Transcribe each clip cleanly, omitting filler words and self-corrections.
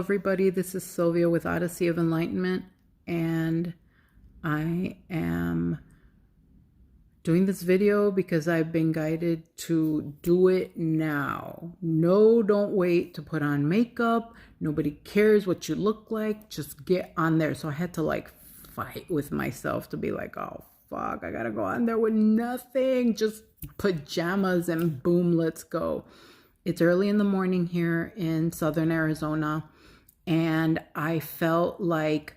everybody. This is Sylvia with Odyssey of Enlightenment, and I am doing this video because I've been guided to do it now. No, don't wait to put on makeup. Nobody cares what you look like. Just get on there. So I had to fight with myself to be like, oh, fuck, I gotta go on there with nothing. Just pajamas and boom, let's go. It's early in the morning here in Southern Arizona, and I felt like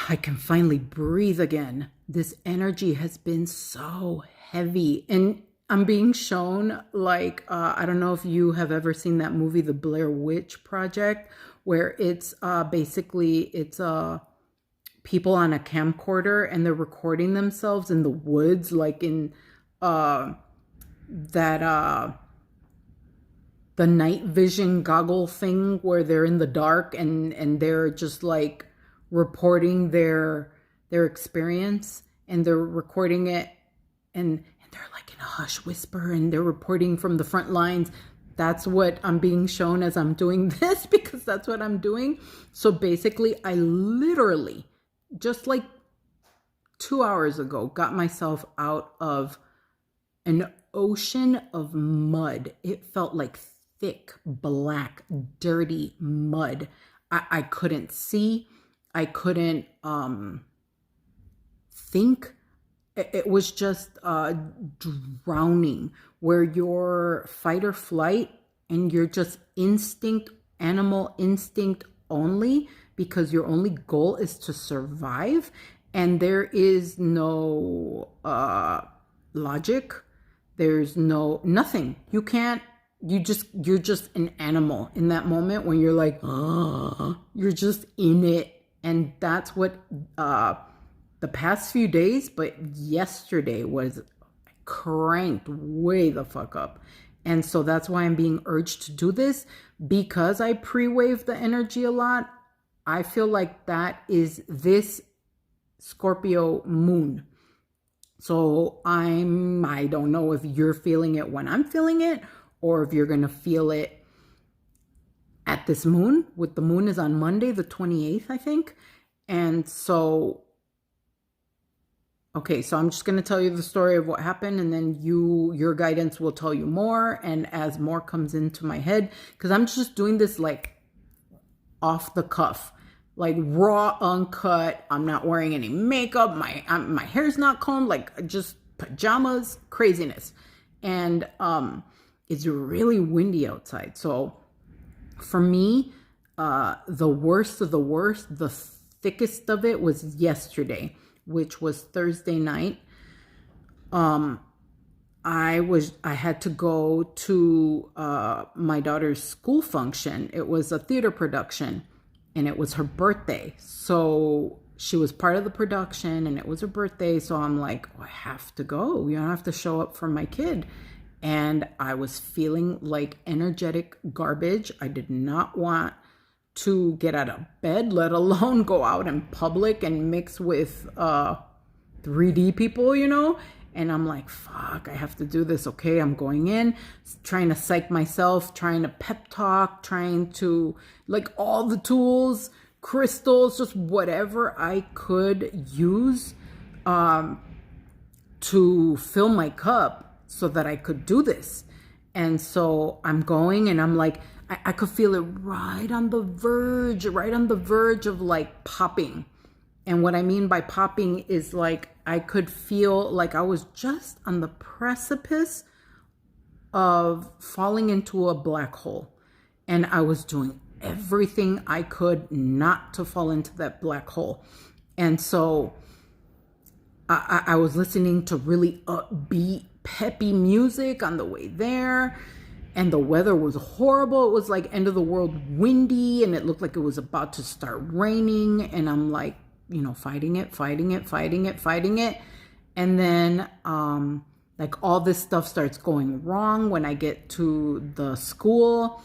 I can finally breathe again. This energy has been so heavy, and I'm being shown I don't know if you have ever seen that movie, The Blair Witch Project, where it's people on a camcorder and they're recording themselves in the woods, like in the night vision goggle thing where they're in the dark and they're just reporting their experience, and they're recording it and they're in a hush whisper and they're reporting from the front lines. That's what I'm being shown as I'm doing this, because that's what I'm doing. So basically I literally just 2 hours ago got myself out of an ocean of mud. It felt like thick, black, dirty mud. I couldn't see. I couldn't think. It was just drowning, where you're fight or flight and you're just animal instinct only, because your only goal is to survive, and there is no logic. There's nothing. You're just an animal in that moment when you're you're just in it. And that's what the past few days, but yesterday was cranked way the fuck up. And so that's why I'm being urged to do this, because I pre-wave the energy a lot. I feel like that is this Scorpio moon. So I don't know if you're feeling it when I'm feeling it, or if you're going to feel it at this moon. With the moon is on Monday, the 28th, I think. And so, okay, so I'm just going to tell you the story of what happened, and then your guidance will tell you more. And as more comes into my head, because I'm just doing this off the cuff, raw, uncut. I'm not wearing any makeup. My hair's not combed, just pajamas, craziness. And it's really windy outside. So for me, the worst of the worst, the thickest of it was yesterday, which was Thursday night. I had to go to my daughter's school function. It was a theater production, and it was her birthday. So she was part of the production, and it was her birthday. So I'm like, oh, I have to go. I have to show up for my kid. And I was feeling like energetic garbage. I did not want to get out of bed, let alone go out in public and mix with 3D people, And I'm like, fuck, I have to do this. Okay, I'm going in, trying to psych myself, trying to pep talk, trying to all the tools, crystals, just whatever I could use to fill my cup so that I could do this. And so I'm going, and I'm I could feel it right on the verge of popping. And what I mean by popping is I could feel I was just on the precipice of falling into a black hole. And I was doing everything I could not to fall into that black hole. And so I was listening to really upbeat, peppy music on the way there. And the weather was horrible. It was end of the world windy, and it looked like it was about to start raining. And I'm fighting it. And then all this stuff starts going wrong when I get to the school,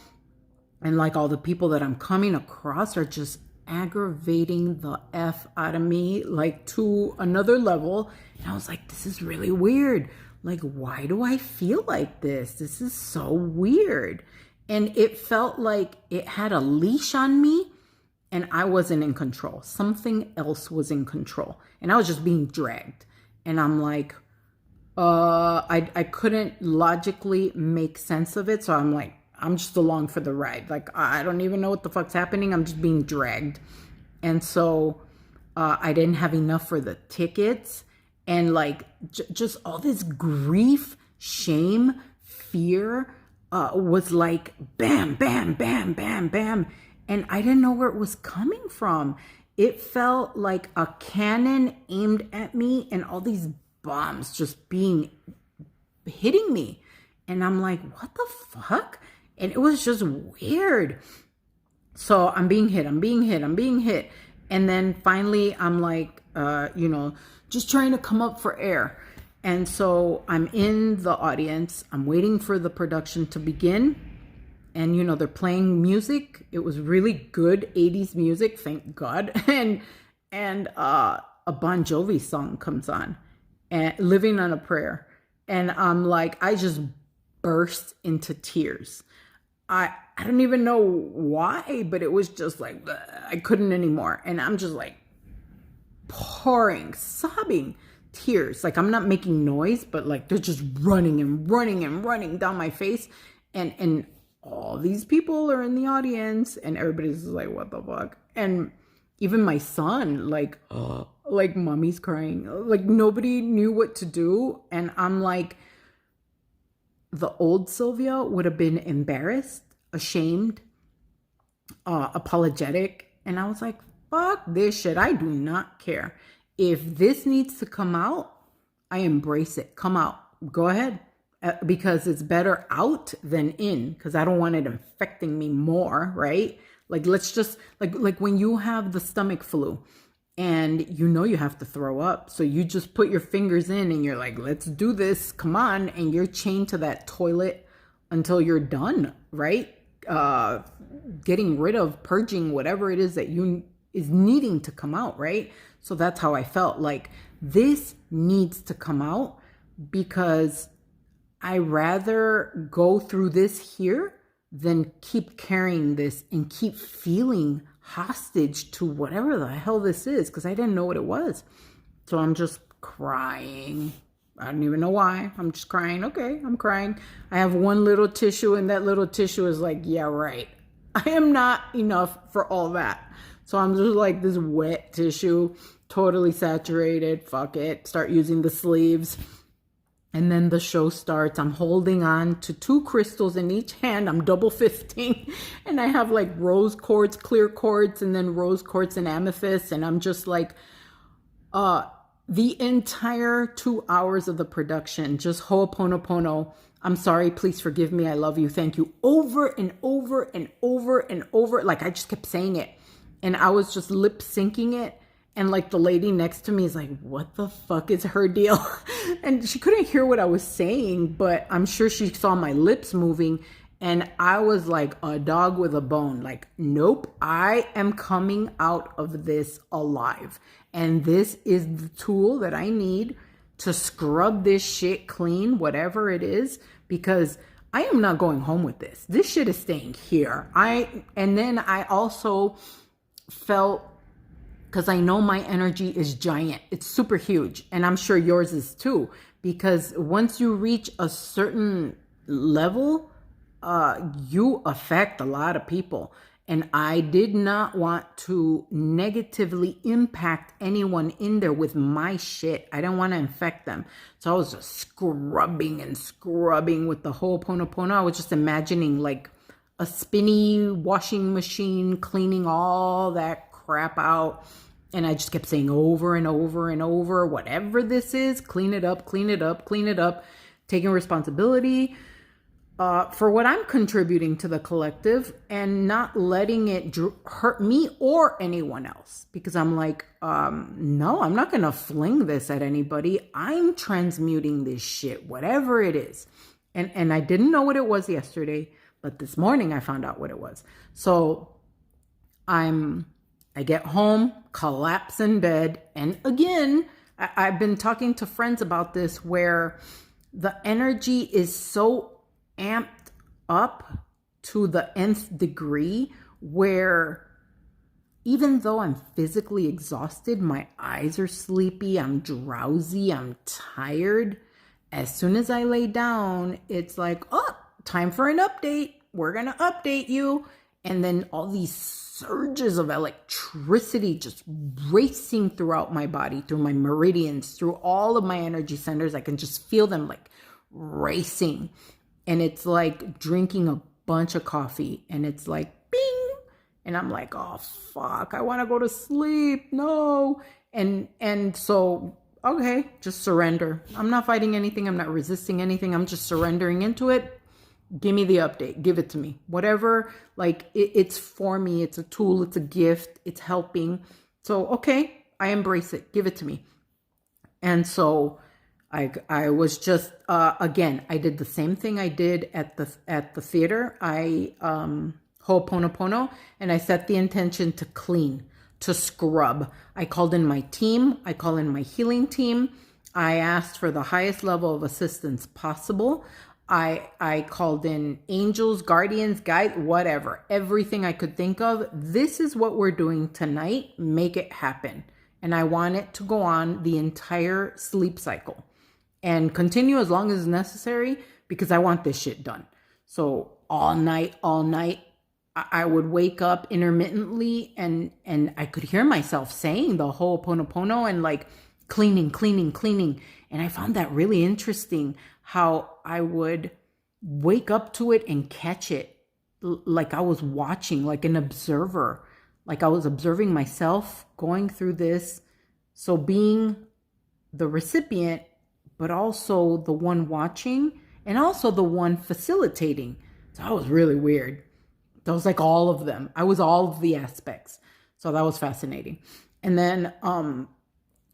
and all the people that I'm coming across are just aggravating the F out of me to another level. And I was like, this is really weird. Why do I feel like this? This is so weird. And it felt like it had a leash on me and I wasn't in control. Something else was in control. And I was just being dragged. And I'm like, I couldn't logically make sense of it. So I'm like, I'm just along for the ride. Like, I don't even know what the fuck's happening. I'm just being dragged. And so I didn't have enough for the tickets. And like, just all this grief, shame, fear was like bam, bam, bam, bam, bam. And I didn't know where it was coming from. It felt like a cannon aimed at me and all these bombs just hitting me. And I'm like, what the fuck? And it was just weird. So I'm being hit. And then finally I'm like, just trying to come up for air. And so I'm in the audience. I'm waiting for the production to begin. And, they're playing music. It was really good 80s music, thank God. And a Bon Jovi song comes on, and Living on a Prayer. And I'm like, I just burst into tears. I don't even know why, but it was just like, I couldn't anymore. And I'm just like pouring, sobbing tears. Like, I'm not making noise, but like they're just running and running and running down my face. And all these people are in the audience and everybody's like, what the fuck? And even my son, like mommy's crying. Like, nobody knew what to do. And I'm like, the old Sylvia would have been embarrassed, ashamed, apologetic. And I was like, fuck this shit. I do not care. If this needs to come out, I embrace it. Come out. Go ahead. Because it's better out than in, because I don't want it infecting me more, right? Like, let's just, like when you have the stomach flu and you have to throw up. So you just put your fingers in and you're like, let's do this. Come on. And you're chained to that toilet until you're done, right? Getting rid of, purging whatever it is that is needing to come out, right? So that's how I felt. Like, this needs to come out because I rather go through this here than keep carrying this and keep feeling hostage to whatever the hell this is, because I didn't know what it was. So I'm just crying. I don't even know why. I'm just crying. Okay, I'm crying. I have one little tissue, and that little tissue is like, yeah, right. I am not enough for all that. So I'm just like this wet tissue, totally saturated. Fuck it. Start using the sleeves. And then the show starts. I'm holding on to 2 crystals in each hand. I'm double fisting. And I have like rose quartz, clear quartz, and then rose quartz and amethyst. And I'm just like, the entire 2 hours of the production, just ho'oponopono. I'm sorry, please forgive me. I love you. Thank you. Over and over and over and over. Like, I just kept saying it. And I was just lip syncing it. And like the lady next to me is like, what the fuck is her deal? And she couldn't hear what I was saying, but I'm sure she saw my lips moving. And I was like a dog with a bone. Like, nope, I am coming out of this alive. And this is the tool that I need to scrub this shit clean, whatever it is, because I am not going home with this. This shit is staying here. And then I also felt, because I know my energy is giant. It's super huge. And I'm sure yours is too. Because once you reach a certain level, you affect a lot of people. And I did not want to negatively impact anyone in there with my shit. I didn't want to infect them. So I was just scrubbing and scrubbing with the Ho'oponopono. I was just imagining like a spinny washing machine cleaning all that crap out. And I just kept saying over and over and over, whatever this is, clean it up, clean it up, clean it up, taking responsibility for what I'm contributing to the collective and not letting it hurt me or anyone else. Because I'm like, no, I'm not going to fling this at anybody. I'm transmuting this shit, whatever it is. And I didn't know what it was yesterday, but this morning I found out what it was. So I get home, collapse in bed. And again, I've been talking to friends about this where the energy is so amped up to the nth degree where even though I'm physically exhausted, my eyes are sleepy, I'm drowsy, I'm tired. As soon as I lay down, it's like, oh, time for an update. We're going to update you. And then all these surges of electricity just racing throughout my body, through my meridians, through all of my energy centers. I can just feel them like racing. And it's like drinking a bunch of coffee. And it's like, bing. And I'm like, oh, fuck, I want to go to sleep. No. And so, okay, just surrender. I'm not fighting anything. I'm not resisting anything. I'm just surrendering into it. Give me the update. Give it to me. Whatever, like it's for me. It's a tool. It's a gift. It's helping. So, okay, I embrace it. Give it to me. And so I was just, again, I did the same thing I did at the theater. I, Ho'oponopono, and I set the intention to clean, to scrub. I called in my team. I call in my healing team. I asked for the highest level of assistance possible. I called in angels, guardians, guides, whatever, everything I could think of. This is what we're doing tonight. Make it happen. And I want it to go on the entire sleep cycle and continue as long as necessary because I want this shit done. So all night, I would wake up intermittently and I could hear myself saying the Ho'oponopono and like cleaning. And I found that really interesting how I would wake up to it and catch it like I was watching, like an observer, like I was observing myself going through this. So being the recipient, but also the one watching and also the one facilitating. So that was really weird. That was like all of them. I was all of the aspects. So that was fascinating. And then,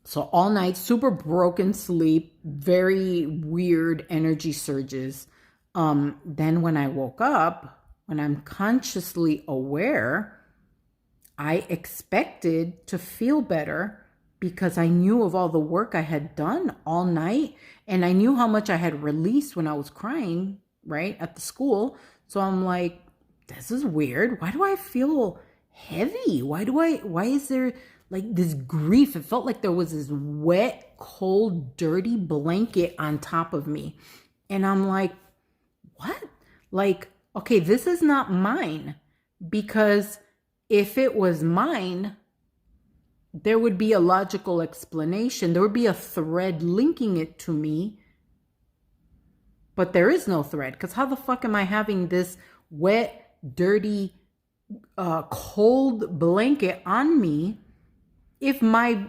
so all night, super broken sleep, very weird energy surges. Then when I woke up, when I'm consciously aware, I expected to feel better because I knew of all the work I had done all night. And I knew how much I had released when I was crying, right, at the school. So I'm like, this is weird. Why do I feel heavy? Why is there like this grief? It felt like there was this wet, cold, dirty blanket on top of me. And I'm like, what? Like, okay, this is not mine. Because if it was mine, there would be a logical explanation. There would be a thread linking it to me. But there is no thread. Because how the fuck am I having this wet, dirty, cold blanket on me if my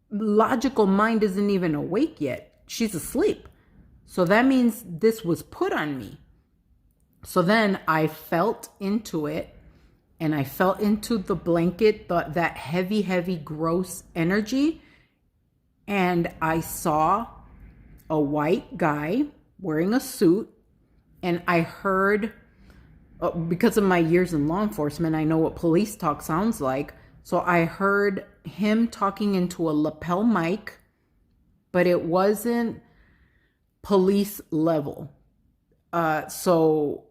logical mind isn't even awake yet? She's asleep. So that means this was put on me. So then I felt into it and I felt into the blanket, that heavy, gross energy. And I saw a white guy wearing a suit and I heard, because of my years in law enforcement, I know what police talk sounds like. So I heard him talking into a lapel mic, but it wasn't police level. So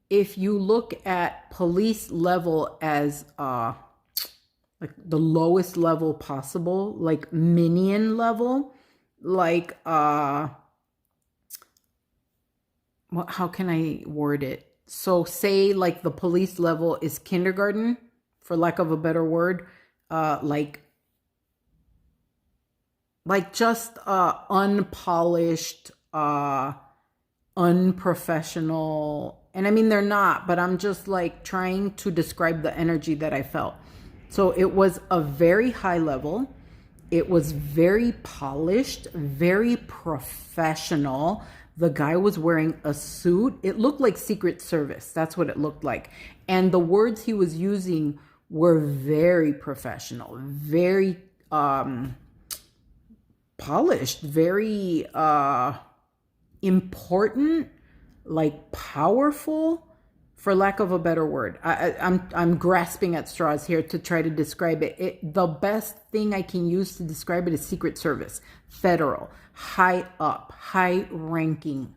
if you look at police level as like the lowest level possible, like minion level, like how can I word it? So say like the police level is kindergarten, for lack of a better word, like just unpolished, unprofessional. And I mean, they're not, but I'm just like trying to describe the energy that I felt. So it was a very high level. It was very polished, very professional. The guy was wearing a suit. It looked like Secret Service. That's what it looked like. And the words he was using were very professional, very polished, very important, like powerful, for lack of a better word. I'm grasping at straws here to try to describe it. The best thing I can use to describe it is Secret Service, federal, high up, high ranking,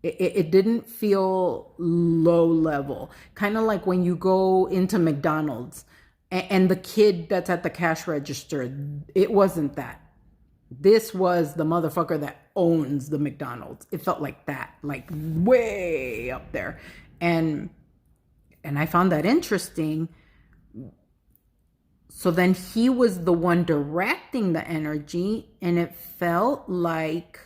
It didn't feel low level. Kind of like when you go into McDonald's and the kid that's at the cash register, it wasn't that. This was the motherfucker that owns the McDonald's. It felt like that, like way up there. And I found that interesting. So then he was the one directing the energy, and it felt like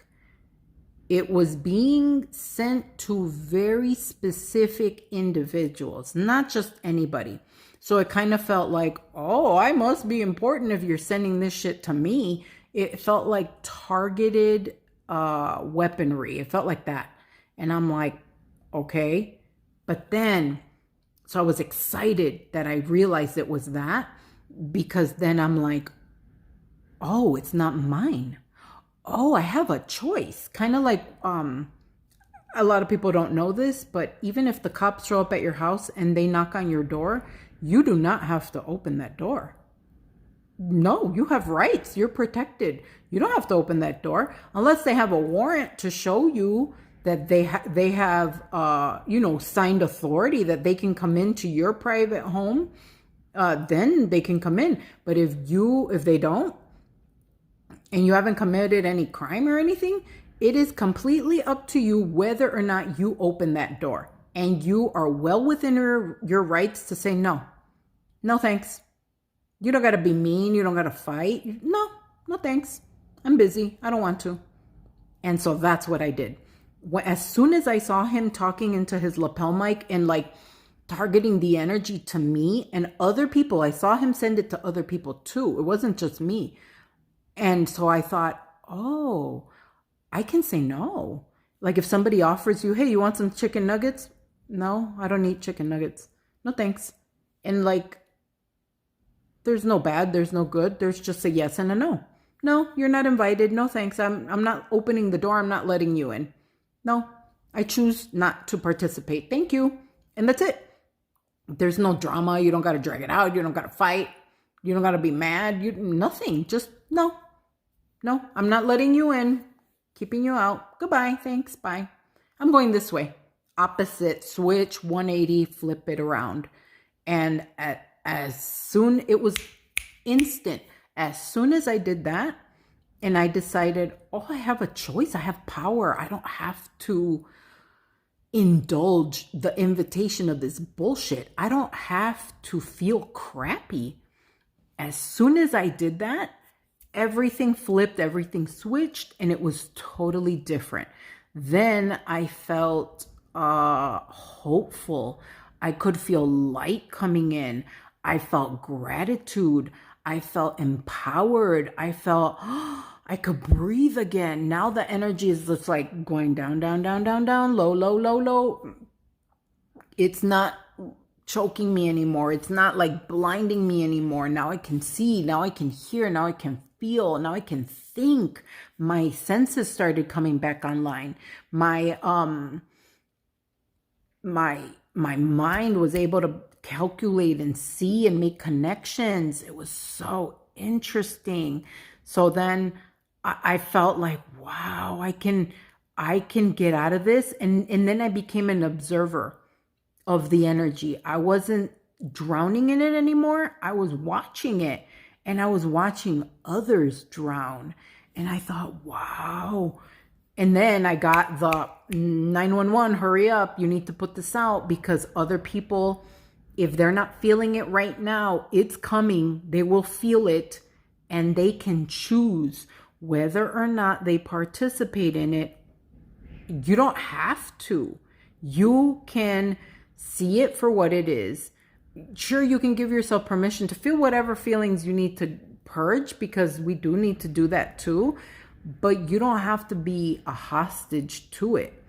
it was being sent to very specific individuals, not just anybody. So it kind of felt like, oh, I must be important if you're sending this shit to me. It felt like targeted weaponry. It felt like that. And I'm like, okay. But then, so I was excited that I realized it was that, because then I'm like, oh, it's not mine. Oh, I have a choice. Kind of like, a lot of people don't know this, but even if the cops show up at your house and they knock on your door, you do not have to open that door. No, you have rights. You're protected. You don't have to open that door unless they have a warrant to show you that they have signed authority that they can come into your private home. Then they can come in. But if they don't, and you haven't committed any crime or anything, it is completely up to you whether or not you open that door. And you are well within your rights to say no. No thanks. You don't got to be mean. You don't got to fight. No thanks. I'm busy. I don't want to. And so that's what I did. As soon as I saw him talking into his lapel mic and like targeting the energy to me and other people, I saw him send it to other people too. It wasn't just me. And so I thought, oh, I can say no. Like if somebody offers you, hey, you want some chicken nuggets? No, I don't eat chicken nuggets. No, thanks. And like, there's no bad, there's no good. There's just a yes and a no. No, you're not invited. No, thanks. I'm not opening the door. I'm not letting you in. No, I choose not to participate. Thank you. And that's it. There's no drama. You don't got to drag it out. You don't got to fight. You don't got to be mad. Nothing. Just no. No, I'm not letting you in. Keeping you out. Goodbye. Thanks. Bye. I'm going this way. Opposite. Switch 180. Flip it around. And as soon, it was instant. As soon as I did that, and I decided, oh, I have a choice. I have power. I don't have to indulge the invitation of this bullshit. I don't have to feel crappy. As soon as I did that, everything flipped, everything switched, and it was totally different. Then I felt hopeful. I could feel light coming in. I felt gratitude. I felt empowered. I felt I could breathe again. Now the energy is just like going down, down, down, down, down, low, low, low, low. It's not choking me anymore. It's not like blinding me anymore. Now I can see. Now I can hear. Now I can feel. Now I can think. My senses started coming back online. My mind was able to calculate and see and make connections. It was so interesting. So then I felt like, wow, I can get out of this. And then I became an observer of the energy. I wasn't drowning in it anymore. I was watching it, and I was watching others drown. And I thought, wow. And then I got the 911, hurry up. You need to put this out, because other people, if they're not feeling it right now, it's coming. They will feel it, and they can choose whether or not they participate in it. You don't have to. You can see it for what it is. Sure, you can give yourself permission to feel whatever feelings you need to purge, because we do need to do that too. But you don't have to be a hostage to it.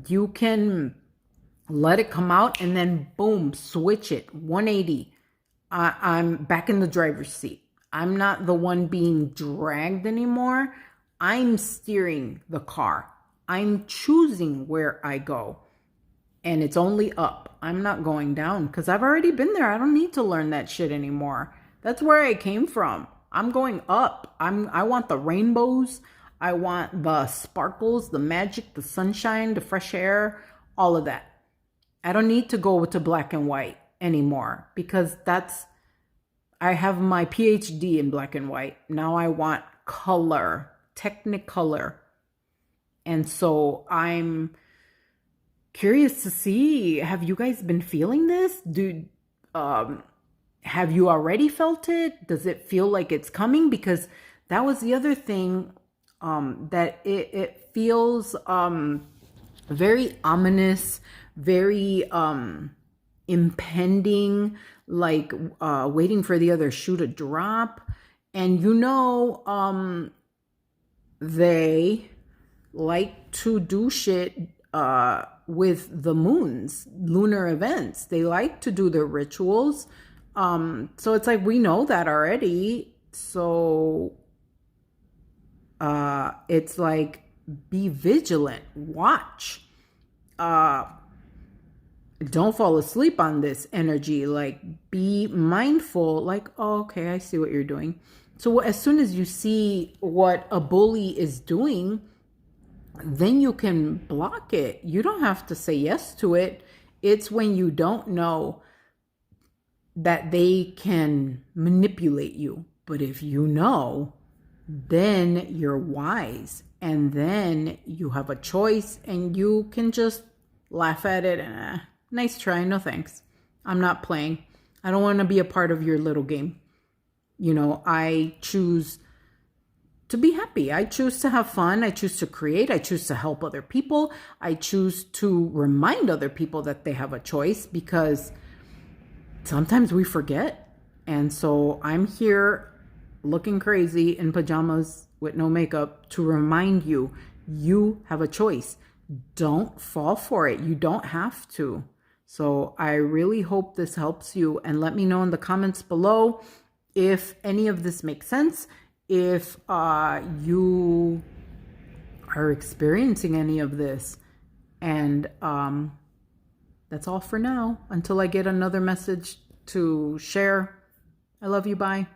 You can let it come out and then boom, switch it 180. I'm back in the driver's seat. I'm not the one being dragged anymore. I'm steering the car. I'm choosing where I go. And it's only up. I'm not going down, because I've already been there. I don't need to learn that shit anymore. That's where I came from. I'm going up. I want the rainbows. I want the sparkles, the magic, the sunshine, the fresh air, all of that. I don't need to go to black and white anymore because I have my PhD in black and white. Now I want color, technicolor. And so I'm curious to see, have you guys been feeling this? Have you already felt it? Does it feel like it's coming? Because that was the other thing, that it feels very ominous, very impending, like waiting for the other shoe to drop. And they like to do shit with the moons, lunar events. They like to do their rituals. So it's like we know that already. So it's like be vigilant, watch. Don't fall asleep on this energy. Like be mindful, like, oh, okay, I see what you're doing. So as soon as you see what a bully is doing, then you can block it. You don't have to say yes to it. It's when you don't know that they can manipulate you. But if you know, then you're wise. And then you have a choice and you can just laugh at it and nice try, no thanks. I'm not playing. I don't want to be a part of your little game. I choose to be happy. I choose to have fun. I choose to create. I choose to help other people. I choose to remind other people that they have a choice because sometimes we forget. And so I'm here looking crazy in pajamas with no makeup to remind you, you have a choice. Don't fall for it. You don't have to. So I really hope this helps you, and let me know in the comments below if any of this makes sense, if you are experiencing any of this. And that's all for now until I get another message to share. I love you. Bye.